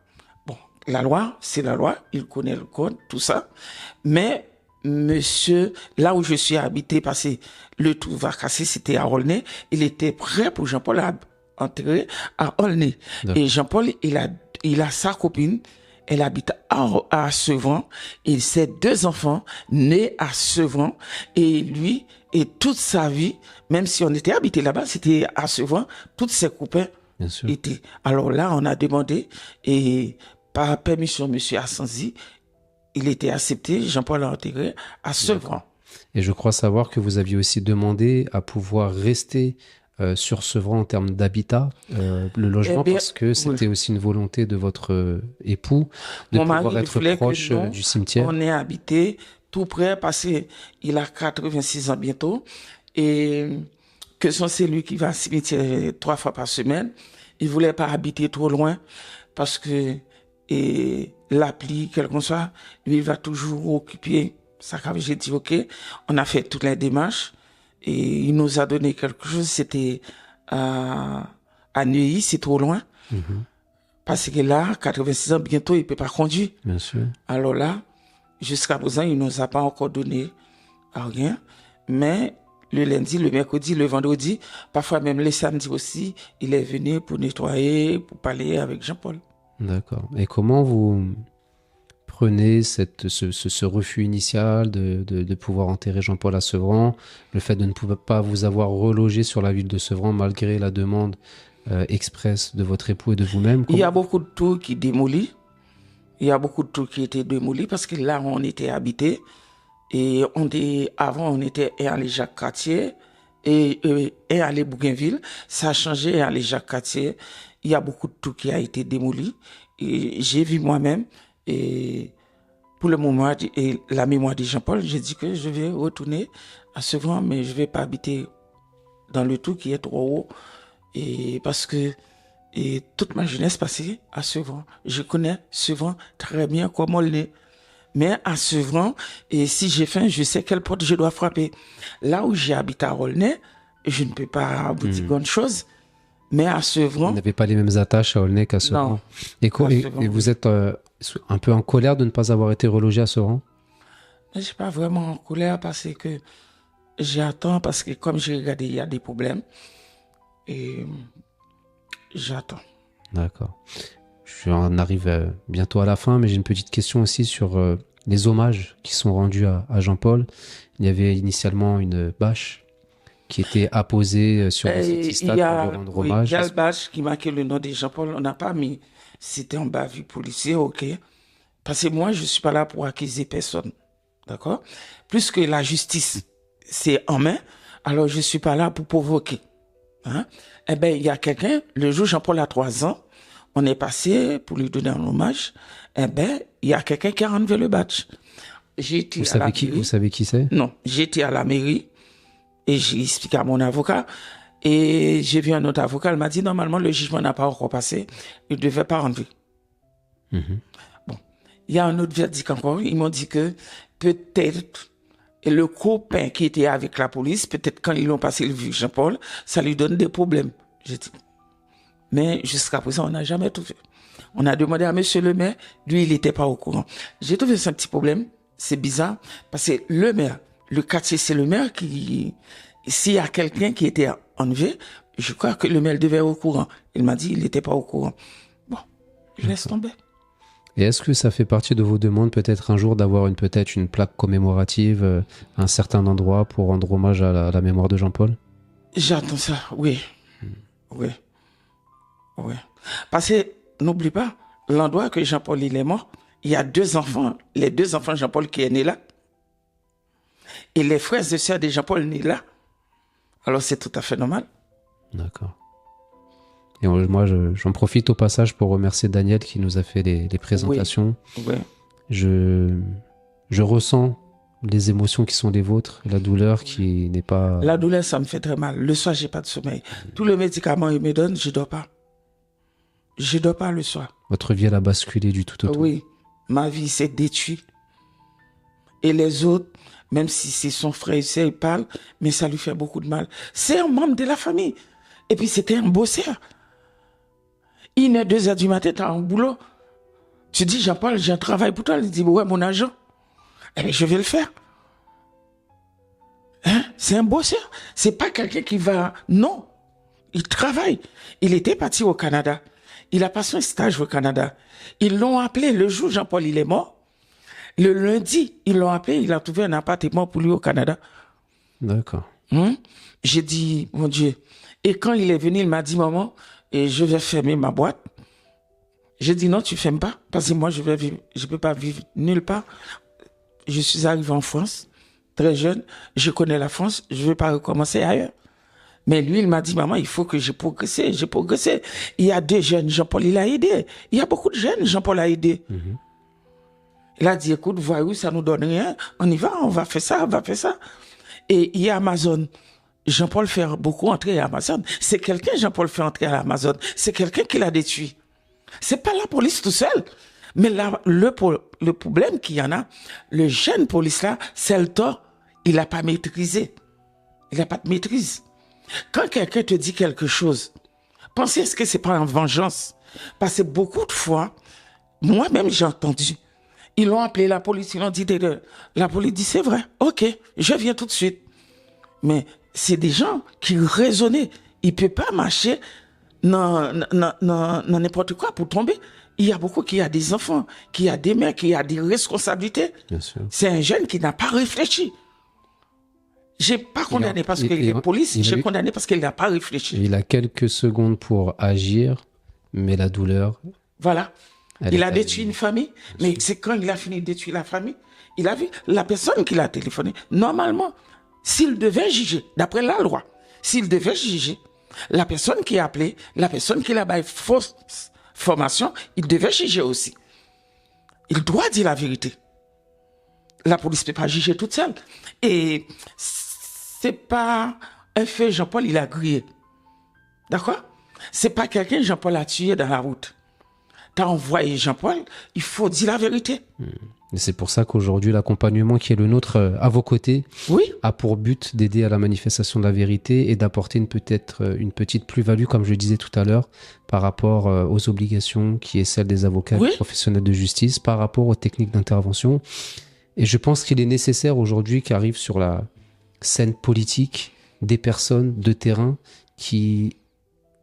[SPEAKER 2] La loi, c'est la loi, il connaît le code, tout ça. Mais, monsieur, là où je suis habité, parce que le tout va casser, c'était à Aulnay, il était prêt pour Jean-Paul à enterrer à Aulnay. Et Jean-Paul, il a sa copine, elle habite à Sevran, et ses 2 enfants nés à Sevran, et lui, et toute sa vie, même si on était habité là-bas, c'était à Sevran, tous ses copains étaient. Alors là, on a demandé, et par permission de M. Assanzi, il était accepté, Jean-Paul a enterré à Sevran.
[SPEAKER 3] Et je crois savoir que vous aviez aussi demandé à pouvoir rester sur Sevran en termes d'habitat, le logement, parce que c'était aussi une volonté de votre époux de pouvoir être proche du cimetière.
[SPEAKER 2] On est habité tout près parce qu'il a 86 ans bientôt et que c'est lui qui va au cimetière 3 fois par semaine. Il voulait pas habiter trop loin parce que l'appli, quel qu'on soit, lui, il va toujours occuper. Ça, j'ai dit, OK, on a fait toutes les démarches et il nous a donné quelque chose. C'était à Neuilly, c'est trop loin. Parce que là, 86 ans, bientôt, il peut pas conduire.
[SPEAKER 3] Bien sûr.
[SPEAKER 2] Alors là, jusqu'à présent, il nous a pas encore donné rien. Mais le lundi, le mercredi, le vendredi, parfois même les samedis aussi, il est venu pour nettoyer, pour parler avec Jean-Paul.
[SPEAKER 3] D'accord. Et comment vous prenez ce refus initial de pouvoir enterrer Jean-Paul à Sevran, le fait de ne pas vous avoir relogé sur la ville de Sevran malgré la demande express de votre époux et de vous-même?
[SPEAKER 2] Il y a beaucoup de tours qui démolis. Il y a beaucoup de tours qui étaient démolis parce que là, on était habité. Et avant, on était à Jacques-Cartier et à Bougainville. Ça a changé à Jacques-Cartier. Il y a beaucoup de tours qui a été démoli. Et j'ai vu moi-même. Et pour le moment, et la mémoire de Jean-Paul, j'ai dit que je vais retourner à Sevran, mais je vais pas habiter dans le tour qui est trop haut. Et parce que toute ma jeunesse passée à Sevran. Je connais Sevran très bien comme on l'est. Mais à Sevran, et si j'ai faim, je sais quelle porte je dois frapper. Là où j'ai habité à Aulnay, je ne peux pas vous dire grande chose. Mais à Sevran...
[SPEAKER 3] Vous n'avez pas les mêmes attaches à Aulnay qu'à Sevran. Et vous êtes un peu en colère de ne pas avoir été relogé à Sevran?
[SPEAKER 2] Je ne suis pas vraiment en colère parce que j'attends, parce que comme j'ai regardé, il y a des problèmes. Et j'attends.
[SPEAKER 3] D'accord. On arrive bientôt à la fin, mais j'ai une petite question aussi sur les hommages qui sont rendus à Jean-Paul. Il y avait initialement une bâche qui était apposée sur le stade pour lui rendre hommage.
[SPEAKER 2] Il y a une bâche qui marquait le nom de Jean-Paul. On n'a pas mis. C'était en bavure policier, OK. Parce que moi, je ne suis pas là pour accuser personne. D'accord? Plus que la justice, c'est en main, alors je ne suis pas là pour provoquer. Hein? Eh bien, il y a quelqu'un, le jour Jean-Paul a 3 ans, on est passé pour lui donner un hommage. Eh bien, il y a quelqu'un qui a enlevé le badge.
[SPEAKER 3] Vous savez qui c'est?
[SPEAKER 2] Non, j'étais à la mairie et j'ai expliqué à mon avocat. Et j'ai vu un autre avocat, il m'a dit normalement le jugement n'a pas encore passé, il ne devait pas enlever. Bon, il y a un autre verdict encore, ils m'ont dit que peut-être Et le copain qui était avec la police, peut-être quand ils l'ont passé le vu Jean-Paul, ça lui donne des problèmes. J'ai dit. Mais jusqu'à présent, on n'a jamais tout fait. On a demandé à monsieur le maire, lui, il n'était pas au courant. J'ai trouvé ça un petit problème. C'est bizarre, parce que le maire, le quartier, c'est le maire qui... S'il y a quelqu'un qui était enlevé, je crois que le maire devait être au courant. Il m'a dit, il n'était pas au courant. Bon, je laisse tomber.
[SPEAKER 3] Et est-ce que ça fait partie de vos demandes peut-être un jour d'avoir peut-être une plaque commémorative à un certain endroit pour rendre hommage à la mémoire de Jean-Paul?
[SPEAKER 2] J'attends ça, oui. Oui. Oui. Parce que, n'oublie pas, l'endroit que Jean-Paul il est mort, il y a 2 enfants, les 2 enfants de Jean-Paul qui est né là. Et les frères et sœurs de Jean-Paul nés là. Alors c'est tout à fait normal.
[SPEAKER 3] D'accord. Et moi, j'en profite au passage pour remercier Daniel qui nous a fait les présentations.
[SPEAKER 2] Oui.
[SPEAKER 3] Je ressens les émotions qui sont les vôtres, la douleur qui n'est pas...
[SPEAKER 2] La douleur, ça me fait très mal. Le soir, j'ai pas de sommeil. Tous les médicaments qu'ils me donnent, je dors pas. Je dors pas le soir.
[SPEAKER 3] Votre vie, elle a basculé du tout au tout.
[SPEAKER 2] Oui, ma vie s'est détruite. Et les autres, même si c'est son frère, il parle, mais ça lui fait beaucoup de mal. C'est un membre de la famille. Et puis, c'était un bosseur. 1h, 2h du matin, t'as un boulot. Tu dis, Jean-Paul, j'ai un travail pour toi. Il dit, ouais, mon agent. Eh bien, je vais le faire. Hein? C'est un bosseur. C'est pas quelqu'un qui va... Non. Il travaille. Il était parti au Canada. Il a passé un stage au Canada. Ils l'ont appelé le jour où Jean-Paul il est mort. Le lundi, ils l'ont appelé. Il a trouvé un appartement pour lui au Canada.
[SPEAKER 3] D'accord.
[SPEAKER 2] J'ai dit, mon Dieu. Et quand il est venu, il m'a dit, maman, et je vais fermer ma boîte. J'ai dit, non, tu fermes pas. Parce que moi, je peux pas vivre nulle part. Je suis arrivé en France, très jeune. Je connais la France. Je ne vais pas recommencer ailleurs. Mais lui, il m'a dit, maman, il faut que j'ai progressé. Il y a 2 jeunes, Jean-Paul, il a aidé. Il y a beaucoup de jeunes, Jean-Paul a aidé. Il a dit, écoute, voyez, ça nous donne rien. On y va, on va faire ça. Et il y a Amazon. Jean-Paul fait beaucoup entrer à Amazon. C'est quelqu'un, Jean-Paul fait entrer à Amazon. C'est quelqu'un qui l'a détruit. C'est pas la police tout seul. Mais là, le problème qu'il y en a, le jeune police là, c'est le tort. Il n'a pas maîtrisé. Il n'a pas de maîtrise. Quand quelqu'un te dit quelque chose, pensez est-ce que c'est pas en vengeance? Parce que beaucoup de fois, moi-même j'ai entendu, ils l'ont appelé la police, ils l'ont dit, la police dit c'est vrai, ok, je viens tout de suite. Mais c'est des gens qui raisonnaient. Ils ne peuvent pas marcher dans n'importe quoi pour tomber. Il y a beaucoup qui a des enfants, qui a des mères, qui a des responsabilités.
[SPEAKER 3] Bien sûr.
[SPEAKER 2] C'est un jeune qui n'a pas réfléchi. J'ai pas condamné parce qu'il est police, j'ai condamné parce qu'il n'a pas réfléchi.
[SPEAKER 3] Il a quelques secondes pour agir, mais la douleur...
[SPEAKER 2] Voilà. Il a détruit une famille, mais c'est quand il a fini de détruire la famille, il a vu la personne qui l'a téléphoné. Normalement, s'il devait juger, d'après la loi, s'il devait juger, la personne qui a appelé, la personne qui l'a baillé fausse formation, il devait juger aussi. Il doit dire la vérité. La police ne peut pas juger toute seule. Et c'est pas un fait, Jean-Paul, il a grillé. D'accord? C'est pas quelqu'un, Jean-Paul a tué dans la route. T'as envoyé Jean-Paul, il faut dire la vérité.
[SPEAKER 3] Et c'est pour ça qu'aujourd'hui, l'accompagnement qui est le nôtre à vos côtés a pour but d'aider à la manifestation de la vérité et d'apporter une petite plus-value, comme je le disais tout à l'heure, par rapport aux obligations qui est celle des avocats et des professionnels de justice, par rapport aux techniques d'intervention. Et je pense qu'il est nécessaire aujourd'hui qu'arrivent sur la scène politique des personnes de terrain qui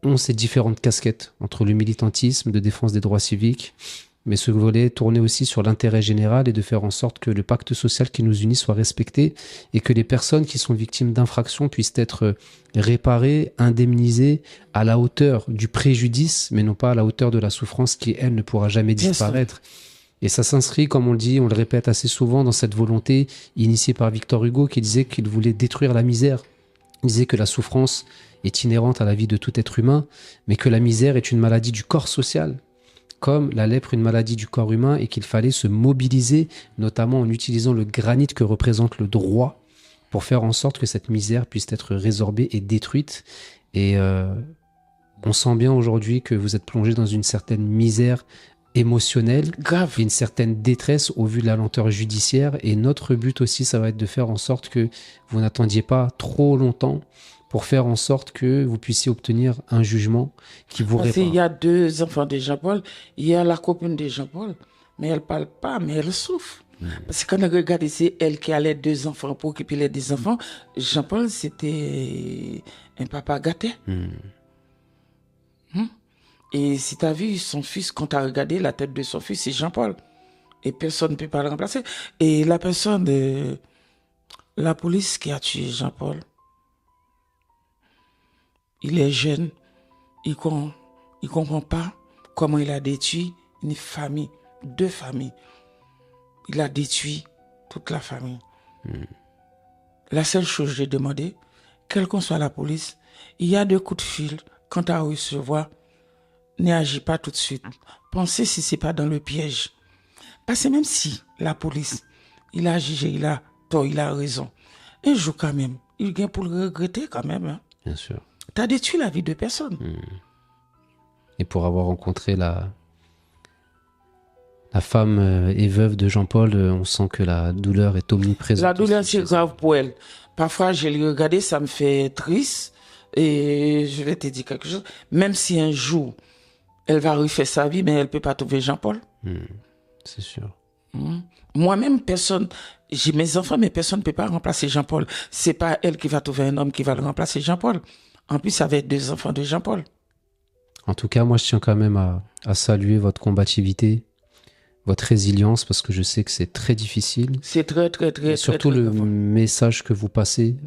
[SPEAKER 3] ont ces différentes casquettes entre le militantisme de défense des droits civiques, mais ce volet tourner aussi sur l'intérêt général et de faire en sorte que le pacte social qui nous unit soit respecté et que les personnes qui sont victimes d'infractions puissent être réparées, indemnisées à la hauteur du préjudice, mais non pas à la hauteur de la souffrance qui, elle, ne pourra jamais disparaître. Et ça s'inscrit, comme on le dit, on le répète assez souvent, dans cette volonté initiée par Victor Hugo qui disait qu'il voulait détruire la misère. Il disait que la souffrance est inhérente à la vie de tout être humain, mais que la misère est une maladie du corps social, comme la lèpre une maladie du corps humain, et qu'il fallait se mobiliser, notamment en utilisant le granit que représente le droit, pour faire en sorte que cette misère puisse être résorbée et détruite. Et on sent bien aujourd'hui que vous êtes plongé dans une certaine misère émotionnelle,
[SPEAKER 2] Grave.
[SPEAKER 3] une certaine détresse au vu de la lenteur judiciaire. Et notre but aussi, ça va être de faire en sorte que vous n'attendiez pas trop longtemps pour faire en sorte que vous puissiez obtenir un jugement qui vous
[SPEAKER 2] Parce
[SPEAKER 3] répare.
[SPEAKER 2] qu'il y a 2 enfants de Jean-Paul, il y a la copine de Jean-Paul, mais elle parle pas, mais elle souffre. Parce que quand on regarde, c'est elle qui a les 2 enfants pour occuper les 2 enfants. Jean-Paul, c'était un papa gâté. Et si tu as vu son fils, quand tu as regardé la tête de son fils, c'est Jean-Paul. Et personne ne peut pas le remplacer. Et la personne de la police qui a tué Jean-Paul, il est jeune, il comprend pas comment il a détruit une famille, 2 familles. Il a détruit toute la famille. La seule chose que j'ai demandé, quelle qu'on soit la police, il y a 2 coups de fil, quand tu as recevoir, n'agis pas tout de suite. Pensez si c'est pas dans le piège. Parce que même si la police, il a jugé, il a tort, il a raison, un jour quand même, il vient pour le regretter quand même. Hein.
[SPEAKER 3] Bien sûr.
[SPEAKER 2] Tu as détruit la vie de personne.
[SPEAKER 3] Et pour avoir rencontré la femme et veuve de Jean-Paul, on sent que la douleur est omniprésente.
[SPEAKER 2] La douleur,
[SPEAKER 3] aussi
[SPEAKER 2] c'est
[SPEAKER 3] chez
[SPEAKER 2] grave pour elle. Parfois, je l'ai regardé, ça me fait triste. Et je vais te dire quelque chose. Même si un jour, elle va refaire sa vie, mais elle peut pas trouver Jean-Paul.
[SPEAKER 3] elle. C'est sûr.
[SPEAKER 2] Moi-même, personne, j'ai mes enfants, mais personne ne peut pas remplacer Jean-Paul. C'est pas elle qui va trouver un homme qui va le remplacer, Jean-Paul. En plus, avec 2 enfants de Jean-Paul.
[SPEAKER 3] En tout cas, moi, je tiens quand même à saluer votre combativité, votre résilience, parce que je sais que c'est très difficile.
[SPEAKER 2] C'est très, très, très,
[SPEAKER 3] Et surtout
[SPEAKER 2] très, très
[SPEAKER 3] le
[SPEAKER 2] grave.
[SPEAKER 3] message que vous passez,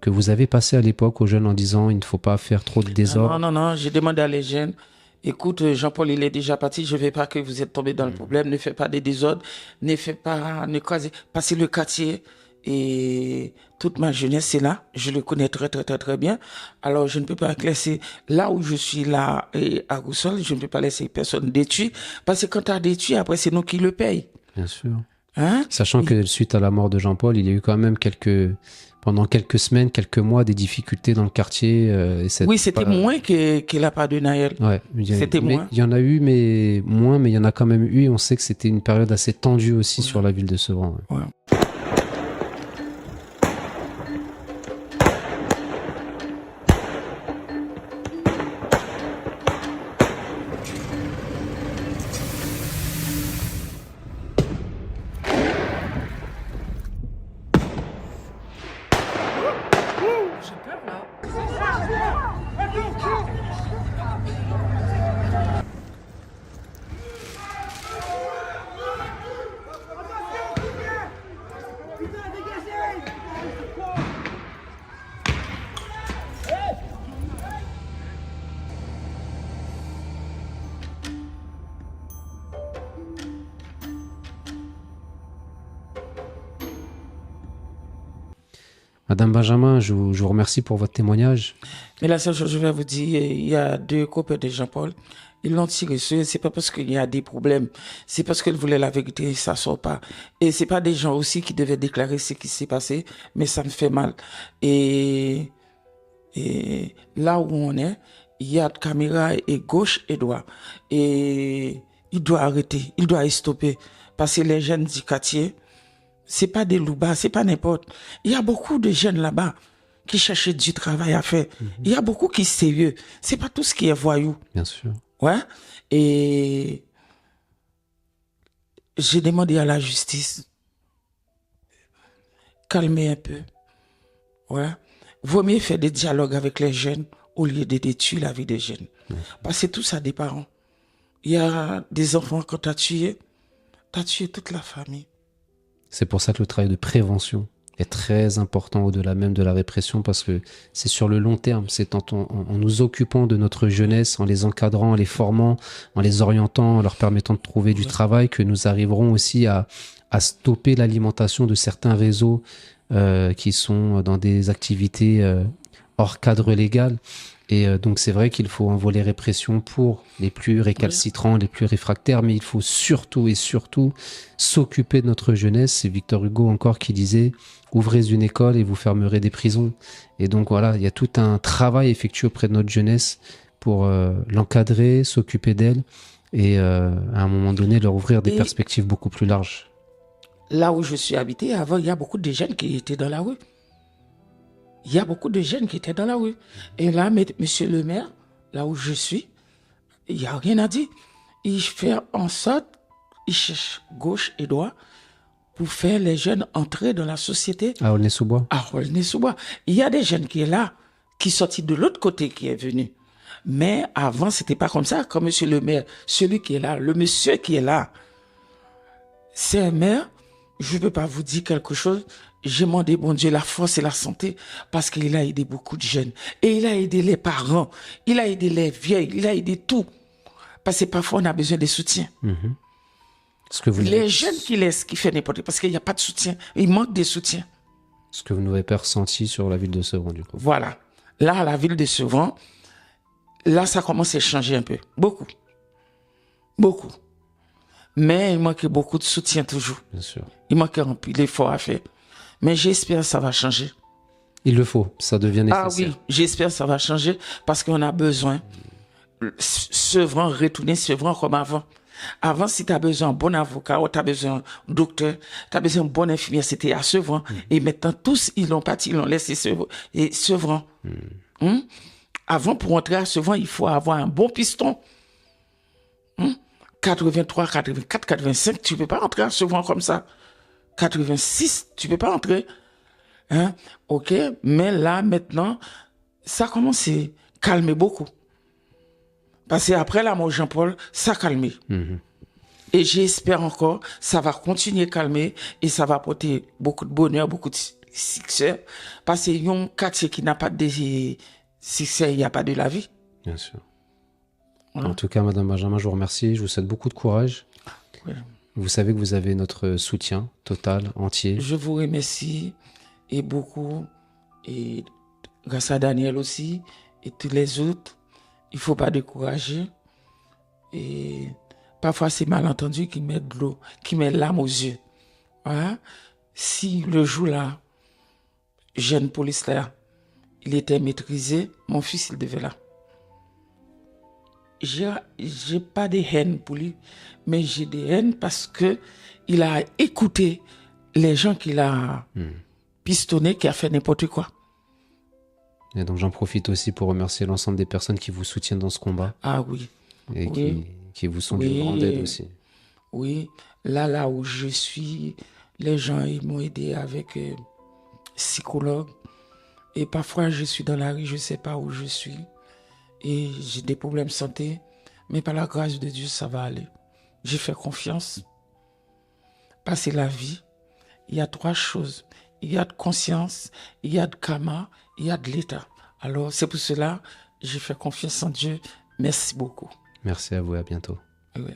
[SPEAKER 3] que vous avez passé à l'époque aux jeunes en disant il ne faut pas faire trop de désordre.
[SPEAKER 2] Non, j'ai demandé à les jeunes, écoute, Jean-Paul, il est déjà parti, je ne veux pas que vous êtes tombé dans le problème, ne faites pas des désordres, ne croisez, passez le quartier, et toute ma jeunesse, c'est là, je le connais très, très, très, très bien, alors je ne peux pas laisser, là où je suis là, et à Roussol, je ne peux pas laisser personne détruire, parce que quand tu as détruit, après, c'est nous qui le payons.
[SPEAKER 3] Bien sûr.
[SPEAKER 2] Hein?
[SPEAKER 3] Sachant que suite à la mort de Jean-Paul, il y a eu quand même pendant quelques semaines, quelques mois, des difficultés dans le quartier.
[SPEAKER 2] Oui, c'était moins que la part de Naël.
[SPEAKER 3] Ouais,
[SPEAKER 2] C'était moins.
[SPEAKER 3] Il y en a eu, mais moins, mais il y en a quand même eu. Et on sait que c'était une période assez tendue aussi sur la ville de Sevran. Ouais.
[SPEAKER 2] Ouais.
[SPEAKER 3] Madame Benjamin, je vous remercie pour votre témoignage.
[SPEAKER 2] Mais la seule chose que je vais vous dire, il y a 2 copains de Jean-Paul. Ils l'ont tiré sur. C'est pas parce qu'il y a des problèmes. C'est parce qu'ils voulaient la vérité. Ça sort pas. Et c'est pas des gens aussi qui devaient déclarer ce qui s'est passé. Mais ça me fait mal. Et là où on est, il y a de caméra et gauche et droite. Et il doit arrêter. Il doit stopper. Parce que les jeunes du quartier, c'est pas des loups-bas, c'est pas n'importe. Il y a beaucoup de jeunes là-bas qui cherchent du travail à faire. Il y a beaucoup qui sont sérieux. C'est pas tout ce qui est voyou.
[SPEAKER 3] Bien sûr.
[SPEAKER 2] Ouais. Et j'ai demandé à la justice, calmer un peu. Ouais. Vaut mieux faire des dialogues avec les jeunes au lieu de détruire la vie des jeunes. Parce que tout ça des parents. Il y a des enfants que tu as tués toute la famille.
[SPEAKER 3] C'est pour ça que le travail de prévention est très important au-delà même de la répression, parce que c'est sur le long terme, c'est en nous occupant de notre jeunesse, en les encadrant, en les formant, en les orientant, en leur permettant de trouver du travail, que nous arriverons aussi à stopper l'alimentation de certains réseaux qui sont dans des activités hors cadre légal. Et donc c'est vrai qu'il faut un volet répression pour les plus récalcitrants, les plus réfractaires, mais il faut surtout et surtout s'occuper de notre jeunesse. C'est Victor Hugo encore qui disait « Ouvrez une école et vous fermerez des prisons ». Et donc voilà, il y a tout un travail effectué auprès de notre jeunesse pour l'encadrer, s'occuper d'elle et à un moment donné leur ouvrir des
[SPEAKER 2] Et-
[SPEAKER 3] perspectives beaucoup plus larges.
[SPEAKER 2] Là où je suis habité, avant, il y a beaucoup de jeunes qui étaient dans la rue. Il y a beaucoup de jeunes qui étaient dans la rue. Et là, monsieur le maire, là où je suis, il n'y a rien à dire. Il fait en sorte, il cherche gauche et droite pour faire les jeunes entrer dans la société
[SPEAKER 3] À Aulnay-sous-Bois.
[SPEAKER 2] à Aulnay-sous-Bois. Il y a des jeunes qui est là, qui sont sortis de l'autre côté, qui est venu. Mais avant, c'était pas comme ça. Comme monsieur le maire, celui qui est là, le monsieur qui est là, c'est un maire. Je ne peux pas vous dire quelque chose. J'ai demandé, bon Dieu, la force et la santé, parce qu'il a aidé beaucoup de jeunes. Et il a aidé les parents, il a aidé les vieilles, il a aidé tout. Parce que parfois, on a besoin de soutien.
[SPEAKER 3] Mhm. Ce que vous
[SPEAKER 2] Les jeunes qui laissent, qui font n'importe quoi, parce qu'il n'y a pas de soutien. Il manque de soutien.
[SPEAKER 3] ce que vous n'avez pas ressenti sur la ville de Sevran, du coup.
[SPEAKER 2] Voilà. Là, à la ville de Sevran, là, ça commence à changer un peu. Beaucoup. Beaucoup. Mais il manque beaucoup de soutien toujours.
[SPEAKER 3] Bien sûr.
[SPEAKER 2] Il manque un peu d'effort à faire. Mais j'espère que ça va changer.
[SPEAKER 3] Il le faut, ça devient nécessaire.
[SPEAKER 2] Ah oui, j'espère que ça va changer parce qu'on a besoin. Sevran, retourner Sevran comme avant. Avant, si tu as besoin d'un bon avocat, ou tu as besoin d'un docteur, tu as besoin d'un bon infirmier, c'était à Sevran. Et maintenant, tous, ils l'ont parti, ils l'ont laissé Sevran. Avant, pour entrer à Sevran, il faut avoir un bon piston. 83, 84, 85, tu ne peux pas entrer à Sevran comme ça. 86, tu ne peux pas entrer. Hein? OK, mais là, maintenant, ça commence à calmer beaucoup. Parce qu'après la mort de Jean-Paul, ça a calmé. Et j'espère encore, ça va continuer à calmer et ça va apporter beaucoup de bonheur, beaucoup de succès. Parce qu'il y a un quartier qui n'a pas de succès, il n'y a pas de la vie.
[SPEAKER 3] Bien sûr.
[SPEAKER 2] Voilà.
[SPEAKER 3] En tout cas, Madame Benjamin, je vous remercie. Je vous souhaite beaucoup de courage.
[SPEAKER 2] Oui.
[SPEAKER 3] Vous savez que vous avez notre soutien total, entier.
[SPEAKER 2] Je vous remercie et beaucoup. Et grâce à Daniel aussi et tous les autres. Il ne faut pas décourager. Et parfois, c'est malentendu qui met de l'eau, qui met l'âme aux yeux. Voilà. Si le jour-là, jeune police là, il était maîtrisé, mon fils, il devait là. J'ai pas de haine pour lui, mais j'ai des haines parce que il a écouté les gens qu'il a pistonné, qui a fait n'importe quoi.
[SPEAKER 3] Et donc j'en profite aussi pour remercier l'ensemble des personnes qui vous soutiennent dans ce combat.
[SPEAKER 2] Ah oui.
[SPEAKER 3] Et
[SPEAKER 2] Oui.
[SPEAKER 3] qui vous sont
[SPEAKER 2] Oui.
[SPEAKER 3] d'une grande aide aussi.
[SPEAKER 2] Oui, là où je suis, les gens ils m'ont aidé avec psychologue. Et parfois je suis dans la rue, je ne sais pas où je suis. Et j'ai des problèmes de santé. Mais par la grâce de Dieu, ça va aller. J'ai fait confiance. Parce que la vie, il y a 3 choses. Il y a de conscience, il y a de karma, il y a de l'état. Alors c'est pour cela, j'ai fait confiance en Dieu. Merci beaucoup.
[SPEAKER 3] Merci à vous et à bientôt.
[SPEAKER 2] Oui.